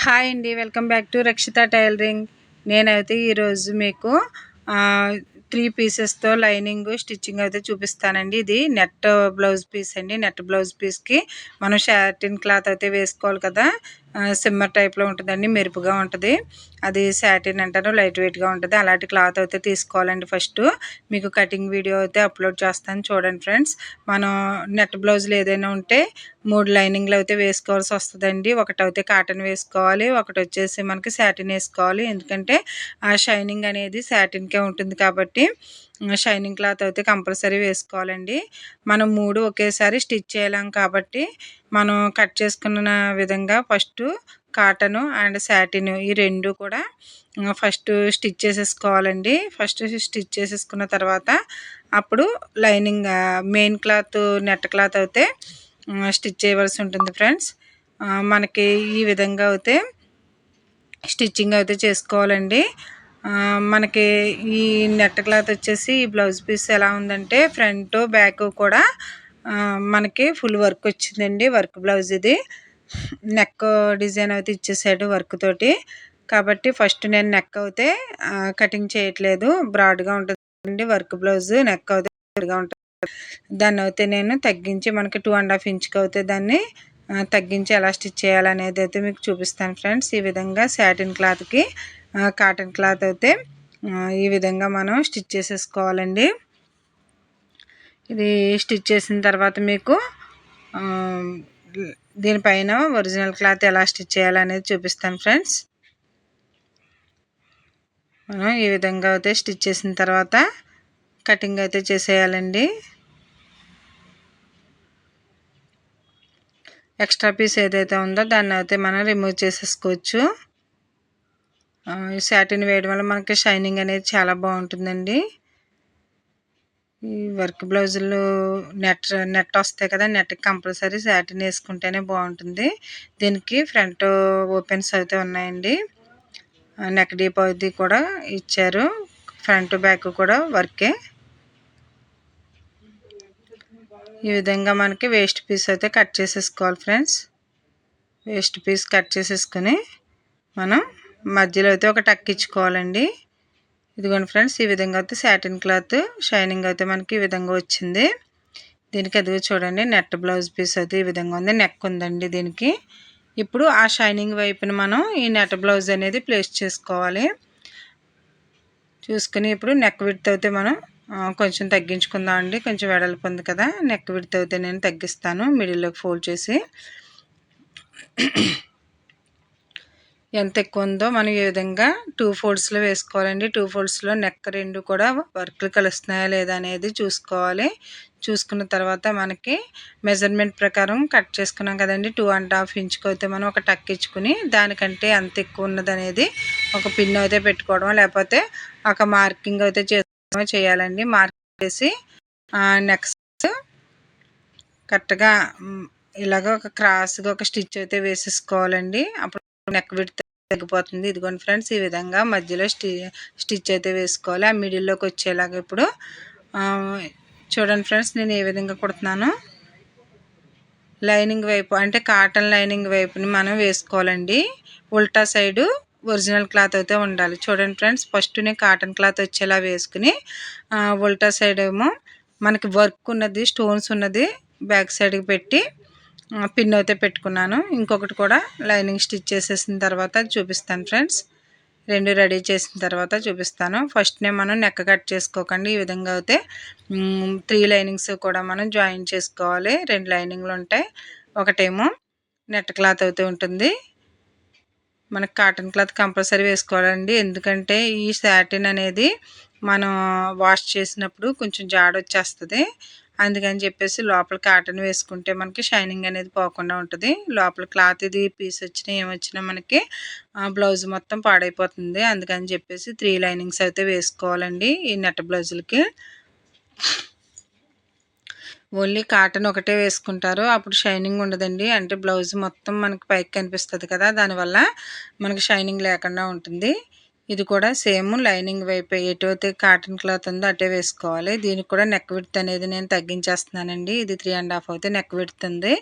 Hi అండి, welcome back to Rakshita tailoring. నేనైతే ఈరోజు మీకు 3 పీసెస్తో లైనింగ్ స్టిచ్చింగ్ అయితే చూపిస్తానండి. ఇది నెట్ బ్లౌజ్ పీస్ అండి. నెట్ బ్లౌజ్ పీస్కి మనం శాటిన్ క్లాత్ అయితే వేసుకోవాలి కదా. సిమ్మర్ టైప్లో ఉంటుందండి, మెరుపుగా ఉంటుంది. అది శాటిన్ అంటారు, లైట్ వెయిట్గా ఉంటుంది. అలాంటి క్లాత్ అయితే తీసుకోవాలండి. ఫస్ట్ మీకు కటింగ్ వీడియో అయితే అప్లోడ్ చేస్తాను, చూడండి ఫ్రెండ్స్. మనం నెట్ బ్లౌజులు ఏదైనా ఉంటే 3 లైనింగ్లు అయితే వేసుకోవాల్సి వస్తుందండి. ఒకటైతే కాటన్ వేసుకోవాలి, ఒకటి వచ్చేసి మనకి శాటిన్ వేసుకోవాలి. ఎందుకంటే ఆ షైనింగ్ అనేది శాటిన్కే ఉంటుంది కాబట్టి షైనింగ్ క్లాత్ అయితే కంపల్సరీ వేసుకోవాలండి. మనం 3 ఒకేసారి స్టిచ్ చేయలేం కాబట్టి మనం కట్ చేసుకున్న విధంగా ఫస్ట్ కాటను అండ్ శాటిన్ ఈ 2 కూడా ఫస్ట్ స్టిచ్ చేసేసుకోవాలండి. ఫస్ట్ స్టిచ్ చేసేసుకున్న తర్వాత అప్పుడు lining main cloth net cloth అయితే స్టిచ్ చేయవలసి ఉంటుంది ఫ్రెండ్స్. మనకి ఈ విధంగా అయితే స్టిచ్చింగ్ అయితే చేసుకోవాలండి. మనకి ఈ నెట్ క్లాత్ వచ్చేసి ఈ బ్లౌజ్ పీస్ ఎలా ఉందంటే ఫ్రంట్ బ్యాక్ కూడా మనకి ఫుల్ వర్క్ వచ్చిందండి. వర్క్ బ్లౌజ్ ఇది. నెక్ డిజైన్ అయితే ఇచ్చేసాడు వర్క్ తోటి. కాబట్టి ఫస్ట్ నేను నెక్ అయితే కటింగ్ చేయట్లేదు. బ్రాడ్గా ఉంటుందండి వర్క్ బ్లౌజ్. నెక్ అయితే బ్రాడ్గా ఉంటుంది. దాన్ని అయితే నేను తగ్గించి మనకి 2.5 ఇంచ్కి అయితే దాన్ని తగ్గించి ఎలా స్టిచ్ చేయాలనేది అయితే మీకు చూపిస్తాను ఫ్రెండ్స్. ఈ విధంగా శాటిన్ క్లాత్కి కాటన్ క్లాత్ అయితే ఈ విధంగా మనం స్టిచ్ చేసేసుకోవాలండి. ఇది స్టిచ్ చేసిన తర్వాత మీకు దీనిపైన ఒరిజినల్ క్లాత్ ఎలా స్టిచ్ చేయాలనేది చూపిస్తాను ఫ్రెండ్స్. మనం ఈ విధంగా అయితే స్టిచ్ చేసిన తర్వాత కటింగ్ అయితే చేసేయాలండి. ఎక్స్ట్రా పీస్ ఏదైతే ఉందో దాన్ని అయితే మనం రిమూవ్ చేసేసుకోవచ్చు. శాటిన్ వేయడం వల్ల మనకి షైనింగ్ అనేది చాలా బాగుంటుందండి. ఈ వర్క్ బ్లౌజులు నెట్ వస్తాయి కదా, నెట్కి కంపల్సరీ శాటిన్ వేసుకుంటేనే బాగుంటుంది. దీనికి ఫ్రంట్ ఓపెన్స్ అయితే ఉన్నాయండి. నెక్ డీప్ అది కూడా ఇచ్చారు. ఫ్రంట్ బ్యాక్ కూడా వర్కే. ఈ విధంగా మనకి వేస్ట్ పీస్ అయితే కట్ చేసేసుకోవాలి ఫ్రెండ్స్. వేస్ట్ పీస్ కట్ చేసేసుకుని మనం మధ్యలో అయితే ఒక టక్ ఇచ్చుకోవాలండి. ఇదిగోండి ఫ్రెండ్స్, ఈ విధంగా అయితే శాటిన్ క్లాత్ షైనింగ్ అయితే మనకి ఈ విధంగా వచ్చింది. దీనికి అదిగో చూడండి, నెట్ బ్లౌజ్ పీస్ అయితే ఈ విధంగా ఉంది. నెక్ ఉందండి దీనికి. ఇప్పుడు ఆ షైనింగ్ వైపున మనం ఈ నెట్ బ్లౌజ్ అనేది ప్లేస్ చేసుకోవాలి. చూసుకుని ఇప్పుడు నెక్ విడ్త్ అయితే మనం కొంచెం తగ్గించుకుందాం అండి. కొంచెం వెడల్పు ఉంది కదా, నెక్ విడ్త్ అయితే నేను తగ్గిస్తాను. మిడిల్లోకి ఫోల్డ్ చేసి ఎంత ఎక్కువ ఉందో మనం ఈ విధంగా 2 ఫోల్డ్స్లో వేసుకోవాలండి. 2 ఫోల్డ్స్లో నెక్ 2 కూడా వర్క్లు కలుస్తున్నాయా లేదా అనేది చూసుకోవాలి. చూసుకున్న తర్వాత మనకి మెజర్మెంట్ ప్రకారం కట్ చేసుకున్నాం కదండి. 2.5 ఇంచ్కి అయితే మనం ఒక టక్ ఇచ్చుకుని దానికంటే ఎంత ఎక్కువ ఉన్నది అనేది ఒక పిన్ అయితే పెట్టుకోవడం, లేకపోతే ఒక మార్కింగ్ అయితే చేయాలండి. మార్కింగ్ చేసి నెక్స్ట్ కరెక్ట్గా ఇలాగ ఒక క్రాస్గా ఒక స్టిచ్ అయితే వేసేసుకోవాలండి. అప్పుడు నెక్ విడ్త్ తగ్గిపోతుంది. ఇదిగోండి ఫ్రెండ్స్, ఈ విధంగా మధ్యలో స్టిచ్ అయితే వేసుకోవాలి. ఆ మిడిల్లోకి వచ్చేలాగా ఇప్పుడు చూడండి ఫ్రెండ్స్, నేను ఏ విధంగా కుడుతున్నాను. లైనింగ్ వైపు అంటే కాటన్ లైనింగ్ వైపుని మనం వేసుకోవాలండి. ఉల్టా సైడు ఒరిజినల్ క్లాత్ అయితే ఉండాలి. చూడండి ఫ్రెండ్స్, ఫస్ట్ నేను కాటన్ క్లాత్ వచ్చేలా వేసుకుని ఉల్టా సైడ్ ఏమో మనకి వర్క్ ఉన్నది, స్టోన్స్ ఉన్నది బ్యాక్ సైడ్కి పెట్టి పిన్ అయితే పెట్టుకున్నాను. ఇంకొకటి కూడా లైనింగ్ స్టిచ్ చేసేసిన తర్వాత చూపిస్తాను ఫ్రెండ్స్. 2 రెడీ చేసిన తర్వాత చూపిస్తాను. ఫస్ట్నే మనం నెక్ కట్ చేసుకోకండి. ఈ విధంగా అయితే 3 లైనింగ్స్ కూడా మనం జాయిన్ చేసుకోవాలి. 2 లైనింగ్లు ఉంటాయి. ఒకటేమో నెట్ క్లాత్ అయితే ఉంటుంది. మనకు కాటన్ క్లాత్ కంపల్సరీ వేసుకోవాలండి. ఎందుకంటే ఈ శాటిన్ అనేది మనం వాష్ చేసినప్పుడు కొంచెం జాడొచ్చేస్తుంది. అందుకని చెప్పేసి లోపల కాటన్ వేసుకుంటే మనకి షైనింగ్ అనేది పోకుండా ఉంటుంది. లోపల క్లాత్ ఇది పీస్ వచ్చినా ఏమొచ్చినా మనకి బ్లౌజ్ మొత్తం పాడైపోతుంది. అందుకని చెప్పేసి 3 లైనింగ్స్ అయితే వేసుకోవాలండి ఈ నెట్ బ్లౌజులకి. ఓన్లీ కాటన్ ఒకటే వేసుకుంటారు, అప్పుడు షైనింగ్ ఉండదండి. అంటే బ్లౌజ్ మొత్తం మనకి పైకి కనిపిస్తుంది కదా, దానివల్ల మనకి షైనింగ్ లేకుండా ఉంటుంది. ఇది కూడా సేమ్ లైనింగ్ వైపు ఎటువైతే కాటన్ క్లాత్ ఉందో అటే వేసుకోవాలి. దీనికి కూడా నెక్ విడ్త్ అనేది నేను తగ్గించేస్తున్నానండి. ఇది 3.5 అయితే నెక్ విడ్త్ ఉంది.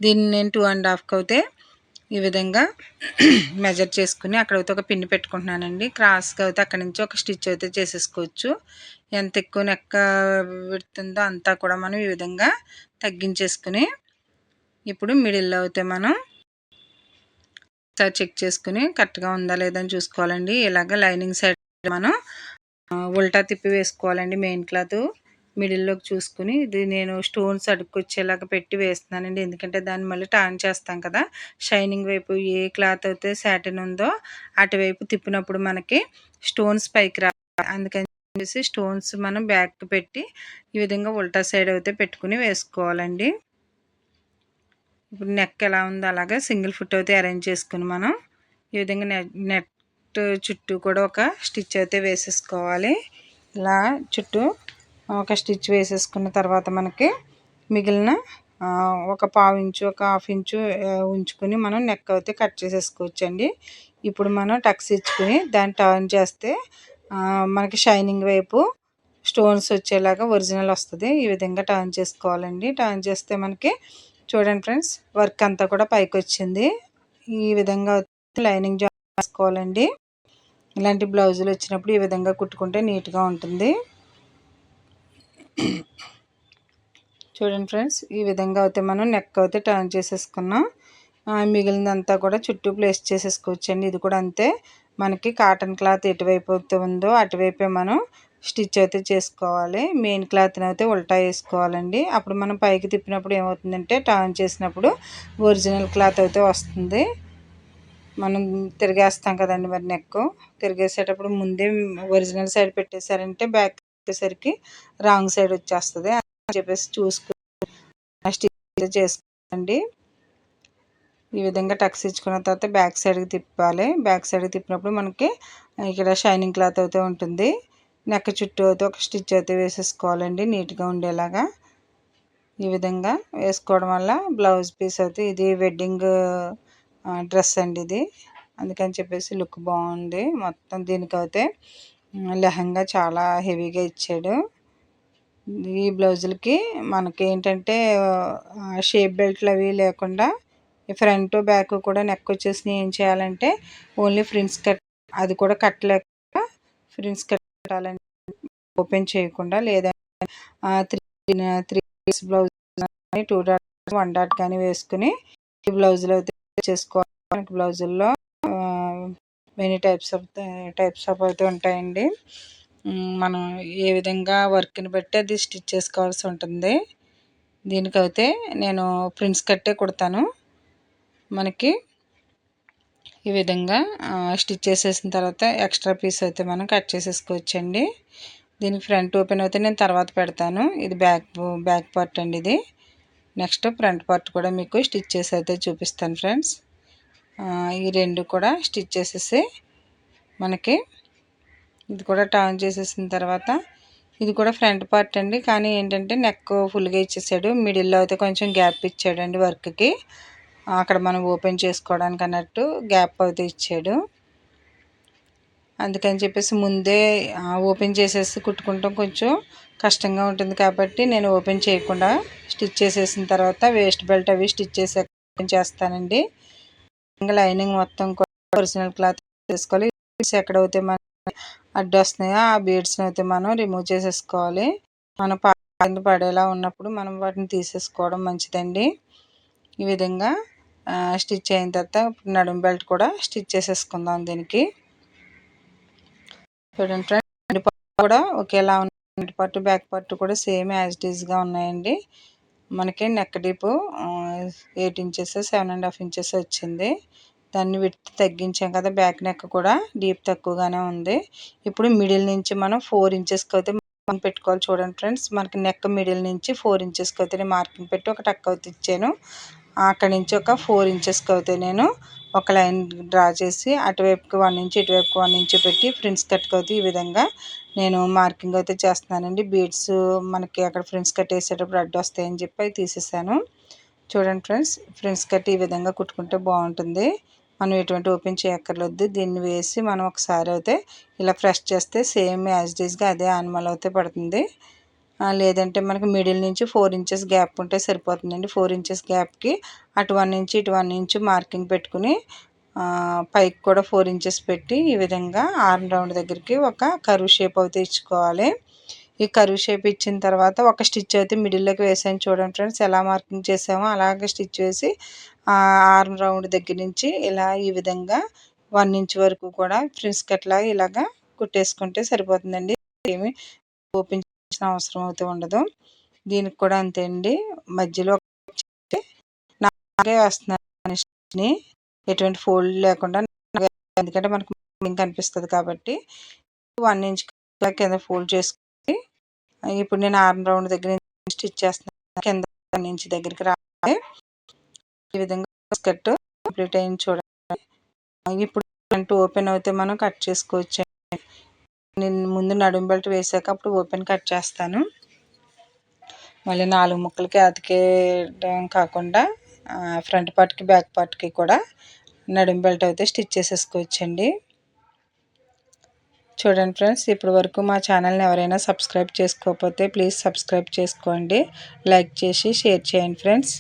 దీన్ని నేను 2.5కి అయితే ఈ విధంగా మెజర్ చేసుకుని అక్కడైతే ఒక పిన్ పెట్టుకుంటున్నానండి. క్రాస్గా అయితే అక్కడి నుంచి ఒక స్టిచ్ అయితే చేసేసుకోవచ్చు. ఎంత ఎక్కువ నెక్క విడుతుందో అంతా కూడా మనం ఈ విధంగా తగ్గించేసుకుని ఇప్పుడు మిడిల్లో అయితే మనం చెక్ చేసుకుని కరెక్ట్గా ఉందా లేదా అని చూసుకోవాలండి. ఇలాగ లైనింగ్ సైడ్ మనం ఉల్టా తిప్పి వేసుకోవాలండి. మెయిన్ క్లాత్ మిడిల్లోకి చూసుకుని ఇది నేను స్టోన్స్ అడుక్కొచ్చేలాగా పెట్టి వేస్తున్నానండి. ఎందుకంటే దాన్ని మళ్ళీ టర్న్ చేస్తాం కదా, షైనింగ్ వైపు ఏ క్లాత్ అయితే సాటిన్ ఉందో అటువైపు తిప్పినప్పుడు మనకి స్టోన్స్ పైకి రా, అందుకని చెప్పేసి స్టోన్స్ మనం బ్యాక్ పెట్టి ఈ విధంగా ఉల్టా సైడ్ అయితే పెట్టుకుని వేసుకోవాలండి. ఇప్పుడు నెక్ ఎలా ఉందో అలాగే సింగిల్ ఫుట్ అయితే అరేంజ్ చేసుకుని మనం ఈ విధంగా నెట్ చుట్టూ కూడా ఒక స్టిచ్ అయితే వేసేసుకోవాలి. ఇలా చుట్టూ ఒక స్టిచ్ వేసేసుకున్న తర్వాత మనకి మిగిలిన ఒక పావు ఇంచు ఒక హాఫ్ ఇంచు ఉంచుకొని మనం నెక్ అయితే కట్ చేసేసుకోవచ్చండి. ఇప్పుడు మనం టక్స్ ఇచ్చుకుని దాన్ని టర్న్ చేస్తే మనకి షైనింగ్ వైపు స్టోన్స్ వచ్చేలాగా ఒరిజినల్ వస్తుంది. ఈ విధంగా టర్న్ చేసుకోవాలండి. టర్న్ చేస్తే మనకి చూడండి ఫ్రెండ్స్, వర్క్ అంతా కూడా పైకి వచ్చింది. ఈ విధంగా లైనింగ్ జాయిన్ చేసుకోవాలండి. ఇలాంటి బ్లౌజులు వచ్చినప్పుడు ఈ విధంగా కుట్టుకుంటే నీట్గా ఉంటుంది. చూడండి ఫ్రెండ్స్, ఈ విధంగా అయితే మనం నెక్ అయితే టర్న్ చేసేసుకున్నాం. మిగిలినంతా కూడా చుట్టూ ప్లేస్ చేసేసుకోవచ్చండి. ఇది కూడా అంతే, మనకి కాటన్ క్లాత్ ఎటువైపు అయితే ఉందో అటువైపే మనం స్టిచ్ అయితే చేసుకోవాలి. మెయిన్ క్లాత్ని అయితే ఉల్టా వేసుకోవాలండి. అప్పుడు మనం పైకి తిప్పినప్పుడు ఏమవుతుందంటే టర్న్ చేసినప్పుడు ఒరిజినల్ క్లాత్ అయితే వస్తుంది. మనం తిరిగేస్తాం కదండి, మరి నెక్ తిరిగేసేటప్పుడు ముందే ఒరిజినల్ సైడ్ పెట్టేశారంటే బ్యాక్ వచ్చేసరికి రాంగ్ సైడ్ వచ్చేస్తుంది అని చెప్పేసి చూసుకుని స్టిచ్ చేసుకోండి. ఈ విధంగా టక్స్ ఇచ్చుకున్న తర్వాత బ్యాక్ సైడ్కి తిప్పాలి. బ్యాక్ సైడ్కి తిప్పినప్పుడు మనకి ఇక్కడ షైనింగ్ క్లాత్ అయితే ఉంటుంది. నెక్ చుట్టూ అయితే ఒక స్టిచ్ అయితే వేసేసుకోవాలండి నీట్గా ఉండేలాగా. ఈ విధంగా వేసుకోవడం వల్ల బ్లౌజ్ పీస్ అయితే ఇది వెడ్డింగ్ డ్రెస్ అండి ఇది, అందుకని చెప్పేసి లుక్ బాగుంది. మొత్తం దీనికైతే లెహంగా చాలా హెవీగా ఇచ్చాడు. ఈ బ్లౌజులకి మనకి ఏంటంటే షేప్ బెల్ట్లు అవి లేకుండా ఫ్రంట్ బ్యాక్ కూడా నెక్ వచ్చేసి ఏం చేయాలంటే ఓన్లీ ఫ్రిన్స్ కట్, అది కూడా కట్టలేక ఫ్రిన్స్ కట్టాలంటే ఓపెన్ చేయకుండా, లేదా త్రీ బ్లౌజ్ 2 డాట్ 1 డాట్ కానీ వేసుకుని ఈ బ్లౌజులు అయితే చేసుకోవాలి. మనకి బ్లౌజుల్లో మెనీ టైప్స్ ఆఫ్ అయితే ఉంటాయండి. మనం ఏ విధంగా వర్క్ని బట్టి అది స్టిచ్ చేసుకోవాల్సి ఉంటుంది. దీనికైతే నేను ప్రిన్స్ కట్టే కుడతాను. మనకి ఈ విధంగా స్టిచ్ చేసేసిన తర్వాత ఎక్స్ట్రా పీస్ అయితే మనం కట్ చేసేసుకోవచ్చండి. దీనికి ఫ్రంట్ ఓపెన్ అయితే నేను తర్వాత పెడతాను. ఇది బ్యాక్ పార్ట్ అండి ఇది. నెక్స్ట్ ఫ్రంట్ పార్ట్ కూడా మీకు స్టిచ్ చేసి అయితే చూపిస్తాను ఫ్రెండ్స్. ఈ రెండు కూడా స్టిచ్ చేసేసి మనకి ఇది కూడా టర్న్ చేసేసిన తర్వాత ఇది కూడా ఫ్రంట్ పార్ట్ అండి. కానీ ఏంటంటే నెక్ ఫుల్గా ఇచ్చేసాడు, మిడిల్లో అయితే కొంచెం గ్యాప్ ఇచ్చాడండి వర్క్కి. అక్కడ మనం ఓపెన్ చేసుకోవడానికి అన్నట్టు గ్యాప్ అయితే ఇచ్చాడు. అందుకని చెప్పేసి ముందే ఓపెన్ చేసేసి కుట్టుకుంటాం కొంచెం కష్టంగా ఉంటుంది కాబట్టి నేను ఓపెన్ చేయకుండా స్టిచ్ చేసేసిన తర్వాత వేస్ట్ బెల్ట్ అవి స్టిచ్ చేసి చేస్తానండి. ఇంకా లైనింగ్ మొత్తం ఒరిజినల్ క్లాత్ వేసుకోవాలి. ఎక్కడైతే మనం అడ్డు వస్తున్నాయో ఆ బీడ్స్ని అయితే మనం రిమూవ్ చేసేసుకోవాలి. మనం కింద పడేలా ఉన్నప్పుడు మనం వాటిని తీసేసుకోవడం మంచిదండి. ఈ విధంగా స్టిచ్ అయిన తర్వాత నడుము బెల్ట్ కూడా స్టిచ్ చేసేసుకుందాం. దీనికి చూడండి ఫ్రెండ్స్, ఫ్రంట్ పార్ట్ కూడా ఒకేలా ఉన్నాయి, ఫ్రంట్ పార్ట్ బ్యాక్ పార్ట్ కూడా సేమ్ యాజ్ ఇట్ ఈస్గా ఉన్నాయండి. మనకి నెక్ డీప్ 8 ఇంచెస్ 7.5 ఇంచెస్ వచ్చింది. దాన్ని విడ్త్ తగ్గించాం కదా, బ్యాక్ నెక్ కూడా డీప్ తక్కువగానే ఉంది. ఇప్పుడు మిడిల్ నుంచి మనం 4 ఇంచెస్కి అయితే మార్కింగ్ పెట్టుకోవాలి. చూడండి ఫ్రెండ్స్, మనకి నెక్ మిడిల్ నుంచి 4 ఇంచెస్కి అయితే మార్కింగ్ పెట్టి ఒక టక్ అయితే ఇచ్చాను. అక్కడి నుంచి ఒక 4 ఇంచెస్కి అయితే నేను ఒక లైన్ డ్రా చేసి అటువైపుకి 1 ఇంచ్ ఇటువైపుకి 1 ఇంచ్ పెట్టి ఫ్రిన్స్ కట్కి అయితే ఈ విధంగా నేను మార్కింగ్ అయితే చేస్తున్నానండి. బీడ్స్ మనకి అక్కడ ఫ్రిన్స్ కట్ వేసేటప్పుడు అడ్డు వస్తాయని చెప్పి అవి తీసేసాను. చూడండి ఫ్రెండ్స్, ఫ్రిన్స్ కట్ ఈ విధంగా కుట్టుకుంటే బాగుంటుంది. మనం ఎటువంటి ఓపెన్ చేయక్కర్లేదు. దీన్ని వేసి మనం ఒకసారి అయితే ఇలా ప్రెస్ చేస్తే సేమ్ యాజ్ ఇట్ ఈస్గా అదే యానిమల్ అయితే పడుతుంది. లేదంటే మనకు మిడిల్ నుంచి 4 ఇంచెస్ గ్యాప్ ఉంటే సరిపోతుందండి. 4 ఇంచెస్ గ్యాప్కి అటు 1 ఇంచ్ ఇటు 1 ఇంచ్ మార్కింగ్ పెట్టుకుని పైకి కూడా 4 ఇంచెస్ పెట్టి ఈ విధంగా ఆర్మ్ రౌండ్ దగ్గరికి ఒక కర్వ్ షేప్ అయితే ఇచ్చుకోవాలి. ఈ కర్వ్ షేప్ ఇచ్చిన తర్వాత ఒక స్టిచ్ అయితే మిడిల్లోకి వేసాను. చూడండి ఫ్రెండ్స్, ఎలా మార్కింగ్ చేసామో అలాగే స్టిచ్ వేసి ఆర్మ్ రౌండ్ దగ్గర నుంచి ఇలా ఈ విధంగా 1 ఇంచ్ వరకు కూడా ఫ్రిన్స్ కట్లా ఇలాగా కుట్టేసుకుంటే సరిపోతుందండి. ఏమి ఓపెన్ చేసిన అవసరం అయితే ఉండదు. దీనికి కూడా అంతే అండి. మధ్యలో నాగే వేస్తున్నాను, ఎటువంటి ఫోల్డ్ లేకుండా, ఎందుకంటే మనకు కనిపిస్తుంది కాబట్టి 1 ఇంచ్ కింద ఫోల్డ్ చేసుకుని ఇప్పుడు నేను ఆర్మ్ రౌండ్ దగ్గర స్టిచ్ చేస్తున్నాను. కింద 1 ఇంచ్ దగ్గరికి రావాలి. ఈ విధంగా స్కర్ట్ కంప్లీట్ అయింది చూడండి. ఇప్పుడు ఫ్రంట్ ఓపెన్ అయితే మనం కట్ చేసుకోవచ్చు. నేను ముందు నడుము బెల్ట్ వేసాక అప్పుడు ఓపెన్ కట్ చేస్తాను. మళ్ళీ 4 ముక్కలకి అతికేయడం కాకుండా ఫ్రంట్ పార్ట్కి బ్యాక్ పార్ట్కి కూడా నడుము బెల్ట్ అయితే స్టిచ్ చేసేసుకోవచ్చండి. చూడండి ఫ్రెండ్స్, ఇప్పటి వరకు మా ఛానల్ని ఎవరైనా సబ్స్క్రైబ్ చేసుకోకపోతే ప్లీజ్ సబ్స్క్రైబ్ చేసుకోండి. లైక్ చేసి షేర్ చేయండి ఫ్రెండ్స్.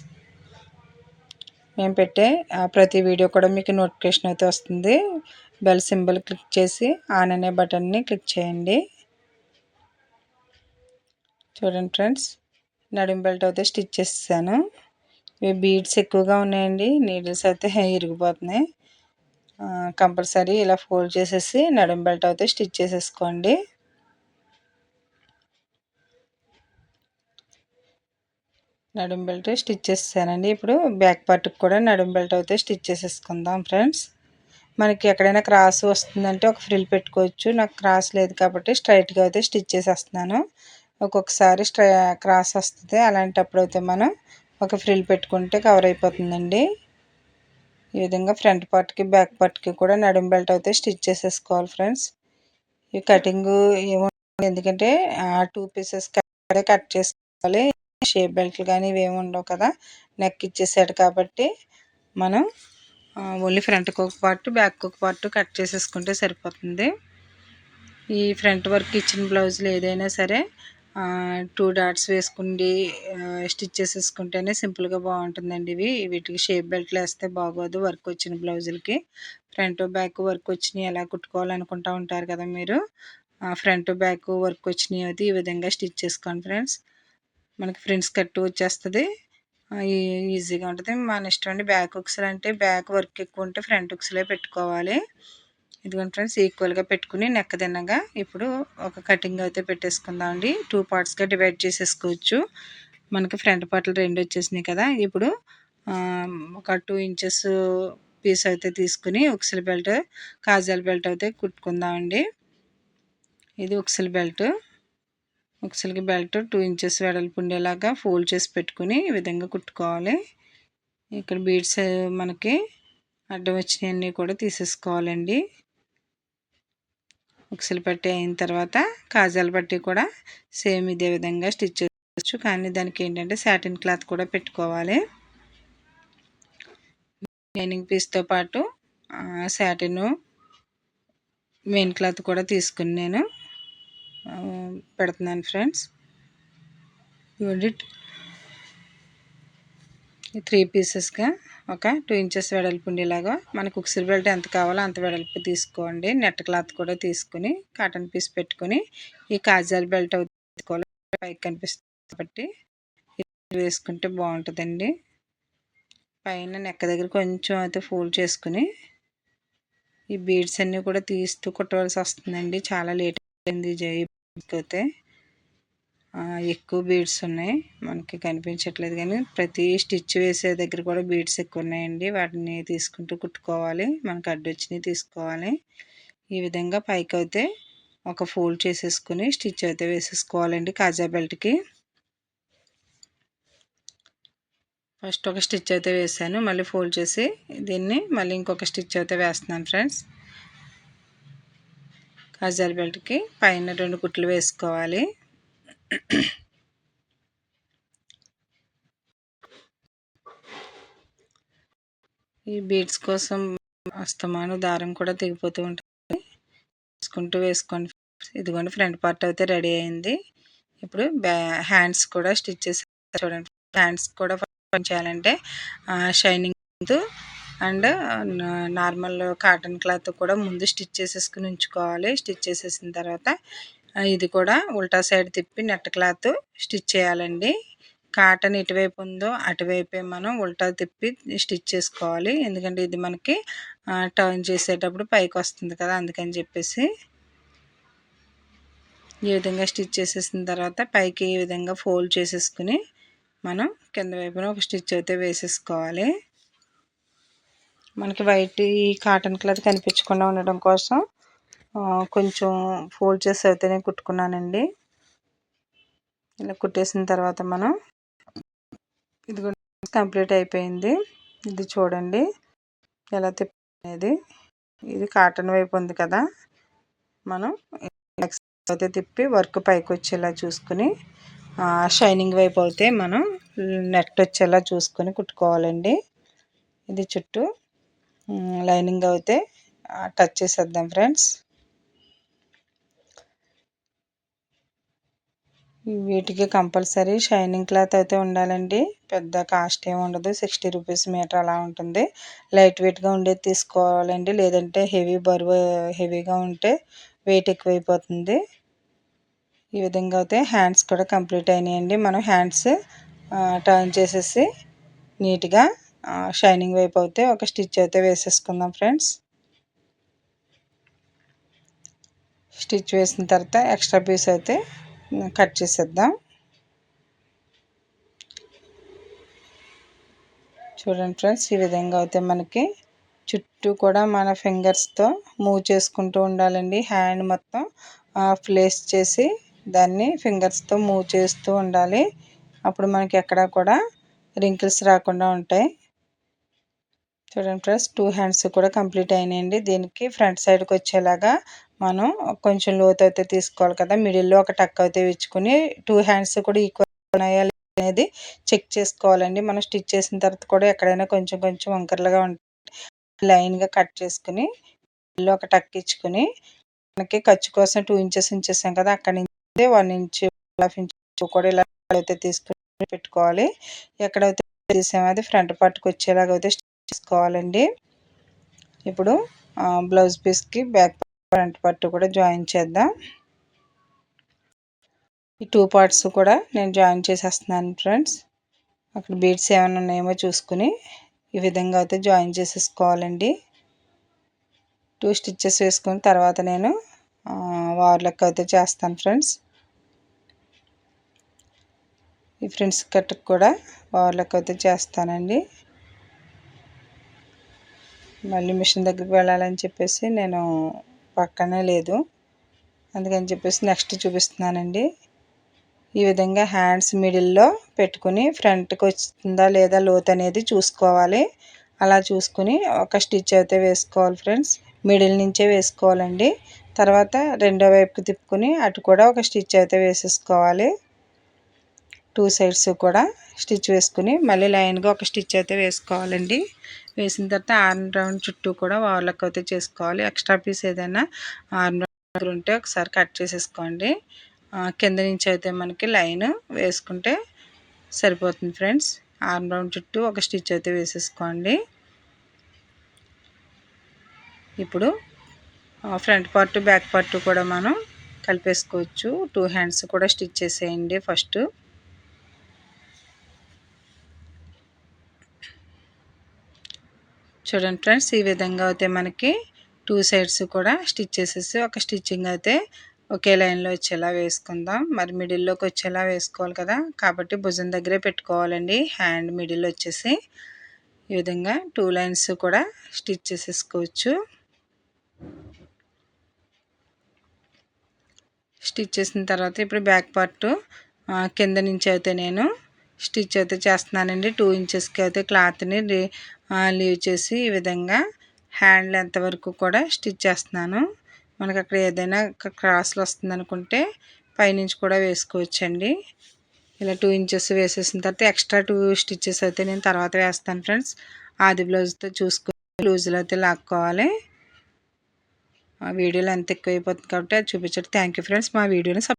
మేము పెట్టే ప్రతి వీడియో కూడా మీకు నోటిఫికేషన్ అయితే వస్తుంది. బెల్ సింబల్ క్లిక్ చేసి ఆన్ అనే బటన్ని క్లిక్ చేయండి. చూడండి ఫ్రెండ్స్, నడుము బెల్ట్ అయితే స్టిచ్ చేసేసాను. ఇవి బీడ్స్ ఎక్కువగా ఉన్నాయండి, నీడిల్స్ అయితే ఇరిగిపోతున్నాయి. కంపల్సరీ ఇలా ఫోల్డ్ చేసేసి నడుము బెల్ట్ అయితే స్టిచ్ చేసేసుకోండి. నడుము బెల్ట్ స్టిచ్ చేసేసానండి. ఇప్పుడు బ్యాక్ పార్ట్కి కూడా నడుము బెల్ట్ అయితే స్టిచ్ చేసేసుకుందాం ఫ్రెండ్స్. మనకి ఎక్కడైనా క్రాస్ వస్తుందంటే ఒక ఫ్రిల్ పెట్టుకోవచ్చు. నాకు క్రాస్ లేదు కాబట్టి స్ట్రైట్గా అయితే స్టిచ్ చేసేస్తున్నాను. ఒక్కొక్కసారి క్రాస్ వస్తుంది, అలాంటప్పుడు అయితే మనం ఒక ఫ్రిల్ పెట్టుకుంటే కవర్ అయిపోతుందండి. ఈ విధంగా ఫ్రంట్ పార్ట్కి బ్యాక్ పార్ట్కి కూడా నడుము బెల్ట్ అయితే స్టిచ్ చేసేసుకోవాలి ఫ్రెండ్స్. ఈ కటింగ్ ఏముంటుంది, ఎందుకంటే 2 పీసెస్ కట్ చేసుకోవాలి. షేప్ బెల్ట్లు కానీ ఇవేమి ఉండవు కదా, నెక్ ఇచ్చేసాడు కాబట్టి మనం ఓన్లీ ఫ్రంట్కి ఒక పార్ట్ బ్యాక్ ఒక పార్ట్ కట్ చేసేసుకుంటే సరిపోతుంది. ఈ ఫ్రంట్ వర్క్ ఇచ్చిన బ్లౌజులు ఏదైనా సరే 2 డాట్స్ వేసుకుండి స్టిచ్ చేసేసుకుంటేనే సింపుల్గా బాగుంటుందండి. వీటికి షేప్ బెల్ట్లు వేస్తే బాగోదు. వర్క్ వచ్చిన బ్లౌజులకి ఫ్రంట్ బ్యాక్ వర్క్ వచ్చినాయి ఎలా కుట్టుకోవాలనుకుంటూ ఉంటారు కదా మీరు. ఫ్రంట్ బ్యాక్ వర్క్ వచ్చినాయి అయితే ఈ విధంగా స్టిచ్ చేసుకోండి ఫ్రెండ్స్. మనకి ఫ్రంట్స్ కట్ వచ్చేస్తుంది, ఈజీగా ఉంటుంది. మన ఇష్టం అండి. బ్యాక్ హుక్స్లు అంటే బ్యాక్ వర్క్ ఎక్కువ ఉంటే ఫ్రంట్ హుక్స్లే పెట్టుకోవాలి. ఇదిగోండి ఫ్రెండ్స్, ఈక్వల్గా పెట్టుకుని నెక్ తిన్నగా ఇప్పుడు ఒక కటింగ్ అయితే పెట్టేసుకుందాం అండి. 2 పార్ట్స్గా డివైడ్ చేసేసుకోవచ్చు. మనకి ఫ్రంట్ పార్ట్లు 2 వచ్చేసినాయి కదా. ఇప్పుడు ఒక 2 ఇంచెస్ పీస్ అయితే తీసుకుని ఉక్సుల బెల్ట్ కాజాల బెల్ట్ అయితే కుట్టుకుందామండి. ఇది ఉక్సుల బెల్ట్. ఉక్సులకి బెల్ట్ 2 ఇంచెస్ వెడల్పు ఉండేలాగా ఫోల్డ్ చేసి పెట్టుకుని ఈ విధంగా కుట్టుకోవాలి. ఇక్కడ బీడ్స్ మనకి అడ్డం వచ్చినవన్నీ కూడా తీసేసుకోవాలండి. ఉక్సులు పట్టి అయిన తర్వాత కాజాల పట్టి కూడా సేమ్ ఇదే విధంగా స్టిచ్ చేసుకోవచ్చు. కానీ దానికి ఏంటంటే సాటిన్ క్లాత్ కూడా పెట్టుకోవాలి. లైనింగ్ పీస్తో పాటు సాటిన్ మెయిన్ క్లాత్ కూడా తీసుకుని నేను పెడుతున్నాను ఫ్రెండ్స్. ఇవ్వండి, 3 పీసెస్గా ఒక 2 ఇంచెస్ వెడల్పు ఉండేలాగా మనకు ఉక్సులు బెల్ట్ ఎంత కావాలో అంత వెడల్పు తీసుకోండి. నెట్ క్లాత్ కూడా తీసుకుని కాటన్ పీస్ పెట్టుకుని ఈ కాజాల బెల్ట్ తీసుకోవాలి. పైకి కనిపిస్తుంది కాబట్టి వేసుకుంటే బాగుంటుందండి. పైన నెక్ దగ్గర కొంచెం అయితే ఫోల్డ్ చేసుకుని ఈ బీడ్స్ అన్నీ కూడా తీస్తూ కుట్టవలసి వస్తుందండి. చాలా లేట్ అయింది అయితే ఎక్కువ బీడ్స్ ఉన్నాయి, మనకి కనిపించట్లేదు కానీ ప్రతి స్టిచ్ వేసే దగ్గర కూడా బీడ్స్ ఎక్కువ ఉన్నాయండి. వాటిని తీసుకుంటూ కుట్టుకోవాలి. మనకు అడ్డొచ్చినవి తీసుకోవాలి. ఈ విధంగా పైకి అయితే ఒక ఫోల్డ్ చేసేసుకుని స్టిచ్ అయితే వేసేసుకోవాలండి. కాజా బెల్ట్కి ఫస్ట్ ఒక స్టిచ్ అయితే వేసాను, మళ్ళీ ఫోల్డ్ చేసి దీన్ని మళ్ళీ ఇంకొక స్టిచ్ అయితే వేస్తున్నాను ఫ్రెండ్స్. కాజాల బెల్ట్కి పైన 2 కుట్లు వేసుకోవాలి. ఈ బీడ్స్ కోసం అస్తమాను దారం కూడా తెగిపోతూ ఉంటుంది, వేసుకుంటూ వేసుకోండి. ఇదిగోండి ఫ్రంట్ పార్ట్ అయితే రెడీ అయింది. ఇప్పుడు హ్యాండ్స్ కూడా స్టిచ్ చేసి చూడండి. హ్యాండ్స్ కూడా చేయాలంటే shining and normal cotton cloth కూడా ముందు స్టిచ్ చేసేసుకుని ఉంచుకోవాలి. స్టిచ్ చేసేసిన తర్వాత ఇది కూడా ఉల్టా సైడ్ తిప్పి నెట్ క్లాత్ స్టిచ్ చేయాలండి. కాటన్ ఎటువైపు ఉందో అటువైపే మనం ఉల్టా తిప్పి స్టిచ్ చేసుకోవాలి. ఎందుకంటే ఇది మనకి టర్న్ చేసేటప్పుడు పైకి వస్తుంది కదా, అందుకని చెప్పేసి ఈ విధంగా స్టిచ్ చేసేసిన తర్వాత పైకి ఈ విధంగా ఫోల్డ్ చేసేసుకుని మనం కింద వైపున ఒక స్టిచ్ అయితే వేసేసుకోవాలి. మనకి వైట్ ఈ కాటన్ క్లాత్ కనిపించకుండా ఉండడం కోసం కొంచెం ఫోల్డ్ చేసి అయితేనే కుట్టుకున్నానండి. ఇలా కుట్టేసిన తర్వాత మనం ఇది కంప్లీట్ అయిపోయింది. ఇది చూడండి ఎలా తిప్పేది. ఇది కాటన్ వైపు ఉంది కదా, మనం అయితే తిప్పి వర్క్ పైకి వచ్చేలా చూసుకుని షైనింగ్ వైపు అయితే మనం నెట్ వచ్చేలా చూసుకొని కుట్టుకోవాలండి. ఇది చుట్టూ లైనింగ్ అయితే టచ్ చేసేద్దాం ఫ్రెండ్స్. వీటికి కంపల్సరీ షైనింగ్ క్లాత్ అయితే ఉండాలండి. పెద్ద కాస్ట్ ఏమి ఉండదు, 60 రూపీస్ మీటర్ అలా ఉంటుంది. లైట్ వెయిట్గా ఉండేది తీసుకోవాలండి, లేదంటే హెవీగా ఉంటే వెయిట్ ఎక్కువైపోతుంది. ఈ విధంగా అయితే హ్యాండ్స్ కూడా కంప్లీట్ అయినాయండి. మనం హ్యాండ్స్ టర్న్ చేసేసి నీట్గా షైనింగ్ వైపు అయితే ఒక స్టిచ్ అయితే వేసేసుకుందాం ఫ్రెండ్స్. స్టిచ్ వేసిన తర్వాత ఎక్స్ట్రా పీస్ అయితే కట్ చేసేద్దాం. చూడండి ఫ్రెండ్స్, ఈ విధంగా అయితే మనకి చుట్టూ కూడా మన ఫింగర్స్తో మూవ్ చేసుకుంటూ ఉండాలండి. హ్యాండ్ మొత్తం ప్లేస్ చేసి దాన్ని ఫింగర్స్తో మూవ్ చేస్తూ ఉండాలి. అప్పుడు మనకి ఎక్కడ కూడా రింకిల్స్ రాకుండా ఉంటాయి. చూడండి ఫ్రెండ్స్, 2 హ్యాండ్స్ కూడా కంప్లీట్ అయినాయండి. దీనికి ఫ్రంట్ సైడ్కి వచ్చేలాగా మనం కొంచెం లోతు అయితే తీసుకోవాలి కదా, మిడిల్లో ఒక టక్ అయితే ఇచ్చుకుని 2 హ్యాండ్స్ కూడా ఈక్వల్ ఉన్నాయా అనేది చెక్ చేసుకోవాలండి. మనం స్టిచ్ చేసిన తర్వాత కూడా ఎక్కడైనా కొంచెం కొంచెం వంకరలుగా ఉంటే లైన్గా కట్ చేసుకుని మిడిల్లో ఒక టక్ ఇచ్చుకుని మనకి ఖర్చు కోసం 2 ఇంచెస్ ఉంచేసాం కదా, అక్కడి నుంచి 1 ఇంచ్ 1/2 ఇంచ్ కూడా ఇలా అయితే తీసుకుని పెట్టుకోవాలి. ఎక్కడైతే తీసామో అది ఫ్రంట్ పార్ట్కి వచ్చేలాగా అయితే చేసుకోవాలండి. ఇప్పుడు బ్లౌజ్ పీస్కి బ్యాక్ ఫ్రంట్ పార్ట్ కూడా జాయిన్ చేద్దాం. ఈ 2 పార్ట్స్ కూడా నేను జాయిన్ చేసేస్తున్నాను ఫ్రెండ్స్. అక్కడ బీడ్స్ ఏమైనా ఉన్నాయేమో చూసుకుని ఈ విధంగా అయితే జాయిన్ చేసేసుకోవాలండి. 2 స్టిచ్చెస్ వేసుకున్న తర్వాత నేను వార్లక్ అయితే చేస్తాను ఫ్రెండ్స్. ఈ ఫ్రంట్స్ కట్కి కూడా వార్లక్ అయితే చేస్తానండి. మళ్ళీ మిషన్ దగ్గరికి వెళ్ళాలని చెప్పేసి నేను పక్కనే లేదు, అందుకని చెప్పేసి నెక్స్ట్ చూపిస్తున్నానండి. ఈ విధంగా హ్యాండ్స్ మిడిల్లో పెట్టుకుని ఫ్రంట్కి వస్తుందా లేదా లోత్ అనేది చూసుకోవాలి. అలా చూసుకుని ఒక స్టిచ్ అయితే వేసుకోవాలి ఫ్రెండ్స్. మిడిల్ నుంచే వేసుకోవాలండి. తర్వాత రెండో వైపుకి తిప్పుకుని అటు కూడా ఒక స్టిచ్ అయితే వేసేసుకోవాలి. 2 సైడ్స్ కూడా స్టిచ్ వేసుకుని మళ్ళీ లైన్గా ఒక స్టిచ్ అయితే వేసుకోవాలండి. వేసిన తర్వాత ఆర్మ్ రౌండ్ చుట్టూ కూడా వార్లక్ అయితే చేసుకోవాలి. ఎక్స్ట్రా పీస్ ఏదైనా ఆర్మ్ రౌండ్ ఉంటే ఒకసారి కట్ చేసేసుకోండి. కింద నుంచి అయితే మనకి లైన్ వేసుకుంటే సరిపోతుంది ఫ్రెండ్స్. ఆర్మ్ రౌండ్ చుట్టూ ఒక స్టిచ్ అయితే వేసేసుకోండి. ఇప్పుడు ఫ్రంట్ పార్ట్ బ్యాక్ పార్ట్ కూడా మనం కలిపేసుకోవచ్చు. 2 హ్యాండ్స్ కూడా స్టిచ్ చేసేయండి ఫస్ట్. చూడండి ఫ్రెండ్స్, ఈ విధంగా అయితే మనకి 2 సైడ్స్ కూడా స్టిచ్ చేసేసి ఒక స్టిచ్చింగ్ అయితే ఒకే లైన్లో వచ్చేలా వేసుకుందాం. మరి మిడిల్లోకి వచ్చేలా వేసుకోవాలి కదా, కాబట్టి భుజం దగ్గరే పెట్టుకోవాలండి. హ్యాండ్ మిడిల్ వచ్చేసి ఈ విధంగా 2 లైన్స్ కూడా స్టిచ్ చేసేసుకోవచ్చు. స్టిచ్ చేసిన తర్వాత ఇప్పుడు బ్యాక్ పార్ట్ కింద నుంచి అయితే నేను స్టిచ్ అయితే చేస్తున్నానండి. 2 ఇంచెస్కి అయితే క్లాత్ని లీవ్ చేసి ఈ విధంగా హ్యాండ్ లెంత్ వరకు కూడా స్టిచ్ చేస్తున్నాను. మనకు అక్కడ ఏదైనా క్రాస్లు వస్తుంది అనుకుంటే పైనుంచి కూడా వేసుకోవచ్చండి. ఇలా 2 ఇంచెస్ వేసేసిన తర్వాత ఎక్స్ట్రా 2 స్టిచ్చెస్ అయితే నేను తర్వాత వేస్తాను ఫ్రెండ్స్. ఆది బ్లౌజ్తో చూసుకొని లూజులు అయితే లాక్కోవాలి. ఆ వీడియోలో ఎంత ఎక్కువ అయిపోతుంది కాబట్టి అది చూపించండి. Thank you friends. మా వీడియోని